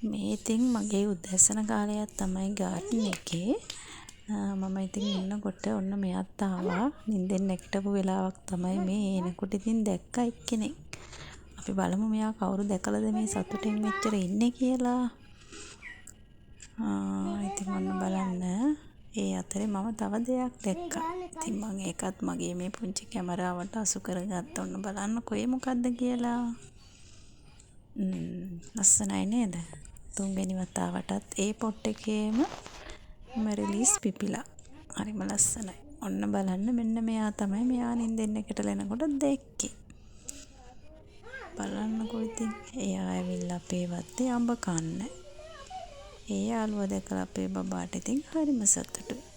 මේ ඉතින් මගේ උදැසන කාලයක් තමයි ගාඩන් එකේ. මම ඉතින් ඉන්නකොට ඔන්න මෙයාත් ආවා. නිින්දෙන් නැගිටපු වෙලාවක් තමයි මේ. එනකොට ඉතින් දැක්කා එක්කෙනෙක්. අපි බලමු මෙයා කවුරු දැකලාද මේ සතුටින් මෙච්චර ඉන්නේ කියලා. ඉතින් ඔන්න බලන්න. ඒ අතරේ මම තව දෙයක් දැක්කා. ඉතින් මම ඒකත් මගේ මේ පුංචි කැමරාවට අසු කරගත්ත. ඔන්න බලන්නකෝ ඒ මොකද්ද කියලා. ලස්සනයි නේද? තුන්වෙනි වතාවටත් ඒ පොට් එකේම මැරිලිස් පිපිලා. හරිම ලස්සනයි. ඔන්න බලන්න මෙන්න මෙයා තමයි මෙයා නින්දෙන් නැගිටලා එනකොට දැක්කේ. බලන්නකෝ ඉතින් එයා ඇවිල්ලා අපේ වත්තේ අඹ කන්න. ඒ යාළුවා දැකලා අපේ බබාට ඉතින් හරිම සතුටුයි.